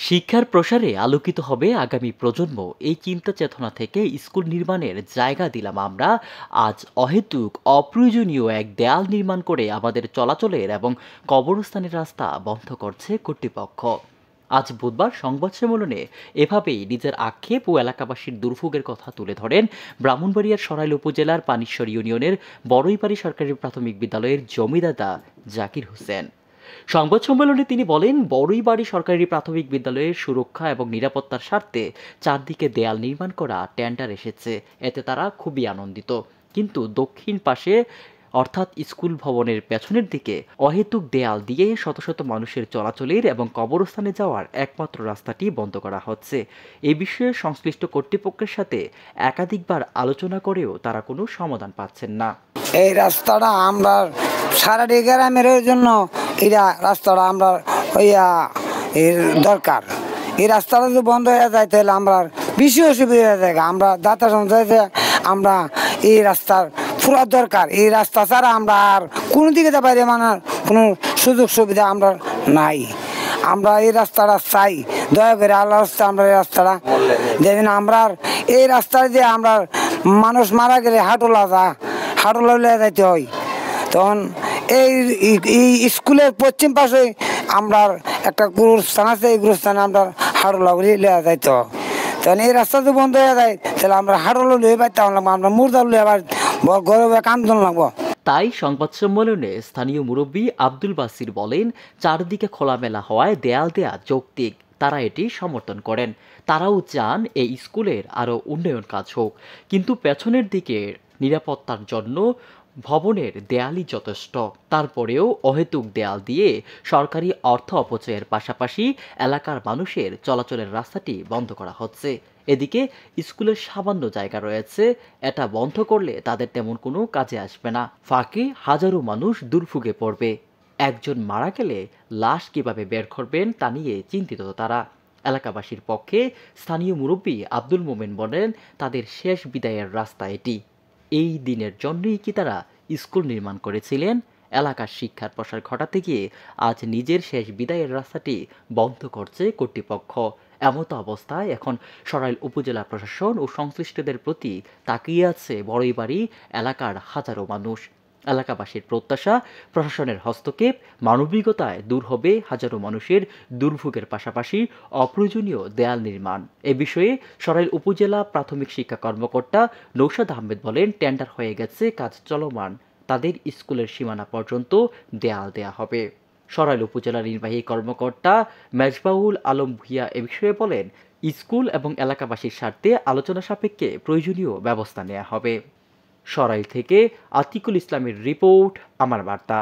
শিক্ষার প্রসারে আলোকিত হবে আগামী প্রজন্ম, এই চিন্তা চেতনা থেকে স্কুল নির্মাণের জায়গা দিলাম আমরা। আজ অহেতুক অপ্রয়োজনীয় এক দেয়াল নির্মাণ করে আমাদের চলাচলের এবং কবরস্থানের রাস্তা বন্ধ করছে কর্তৃপক্ষ। আজ বুধবার সংবাদ সম্মেলনে এভাবেই নিজের আক্ষেপ ও এলাকাবাসীর দুর্ভোগের কথা তুলে ধরেন ব্রাহ্মণবাড়িয়ার সরাইল উপজেলার পানিশ্বর ইউনিয়নের বড়ইবাড়ি সরকারি প্রাথমিক বিদ্যালয়ের জমিদাতা জাকির হোসেন। সংবাদ সম্মেলনে তিনি বলেন, বড়ইবাড়ি সরকারি প্রাথমিক বিদ্যালয়ের সুরক্ষা এবং নিরাপত্তার স্বার্থে চারদিকে দেয়াল নির্মাণ করা টেন্ডার এসেছে, এতে তারা খুবই আনন্দিত। কিন্তু দক্ষিণ পাশে অর্থাৎ স্কুল ভবনের পেছনের দিকে অহেতুক দেয়াল দিয়ে শত শত মানুষের চলাচলের এবং কবরস্থানে যাওয়ার একমাত্র রাস্তাটি বন্ধ করা হচ্ছে। এ বিষয়ে সংশ্লিষ্ট কর্তৃপক্ষের সাথে একাধিকবার আলোচনা করেও তারা কোনো সমাধান পাচ্ছেন না। এই রাস্তাটা আমরা সারাটি গ্রামের জন্য এটা রাস্তাটা আমরা এর দরকার। এই রাস্তাটা যদি বন্ধ হয়ে যায় তাহলে আমরা বেশি অসুবিধা হয়ে যায়। আমরা দাতা সঞ্চয়ে আমরা এই রাস্তার পুরো দরকার। এই রাস্তা ছাড়া আমরা আর কোনো দিকে যেতে পারি মানে কোনো সুযোগ সুবিধা আমরা নাই। আমরা এই রাস্তাটা চাই, দয়া করে আল্লাহ রাস্তা আমরা এই রাস্তাটা যেদিন আমরা এই রাস্তায় যে আমরা মানুষ মারা গেলে হাঁটুলা যাইতে হয়, তখন এই স্কুলের পশ্চিম পাশে আমরা একটা গুরুস্থান আছে, এই গুরুস্থানে আমরা হাঁটুলা লেয়া যাইতে হয়। তখন এই রাস্তা যদি বন্ধ হয়ে যায় তাহলে আমরা হাঁটুলো লুয়ে পাইতে লাগবো, আমরা মুর্দা লুয়ে আবার গরবে কান্দন লাগবো। তাই সংবাদ সম্মেলনে স্থানীয় মুরব্বী আব্দুল বাসির বলেন, চারদিকে খোলামেলা হওয়ায় দেয়াল দেয়া যৌক্তিক, তারা এটি সমর্থন করেন। তারাও চান এই স্কুলের আরও উন্নয়ন কাজ হোক, কিন্তু পেছনের দিকে নিরাপত্তার জন্য ভবনের দেয়ালই যথেষ্ট। তারপরেও অহেতুক দেয়াল দিয়ে সরকারি অর্থ অপচয়ের পাশাপাশি এলাকার মানুষের চলাচলের রাস্তাটি বন্ধ করা হচ্ছে। এদিকে স্কুলের সামান্য জায়গা রয়েছে, এটা বন্ধ করলে তাদের তেমন কোনো কাজে আসবে না, ফাঁকে হাজারো মানুষ দুর্ভোগে পড়বে। একজন মারা গেলে লাশ কিভাবে বের করবেন তা নিয়ে চিন্তিত তারা। এলাকাবাসীর পক্ষে স্থানীয় মুরব্বী আব্দুল মোমেন বলেন, তাদের শেষ বিদায়ের রাস্তা এটি। এই দিনের জন্যই কি তারা স্কুল নির্মাণ করেছিলেন? এলাকার শিক্ষার প্রসার ঘটাতে গিয়ে আজ নিজের শেষ বিদায়ের রাস্তাটি বন্ধ করছে কর্তৃপক্ষ। এমতো অবস্থায় এখন সরাইল উপজেলা প্রশাসন ও সংশ্লিষ্টদের প্রতি তাকিয়ে আছে বড়ইবাড়ি এলাকার হাজারো মানুষ। এলাকাবাসীর প্রত্যাশা, প্রশাসনের হস্তক্ষেপ মানবিকতায় দূর হবে হাজারো মানুষের দুর্ভোগের পাশাপাশি অপ্রয়োজনীয় দেয়াল নির্মাণ। এ বিষয়ে সরাইল উপজেলা প্রাথমিক শিক্ষা কর্মকর্তা নৌশাদ আহমেদ বলেন, টেন্ডার হয়ে গেছে, কাজ চলমান, তাদের স্কুলের সীমানা পর্যন্ত দেয়াল দেয়া হবে। সরাইল উপজেলা নির্বাহী কর্মকর্তা মেজবাউল আলম ভূঁইয়া এ বিষয়ে বলেন, স্কুল এবং এলাকাবাসীর স্বার্থে আলোচনা সাপেক্ষে প্রয়োজনীয় ব্যবস্থা নেওয়া হবে। সরাইল থেকে আতিকুল ইসলামের রিপোর্ট, আমার বার্তা।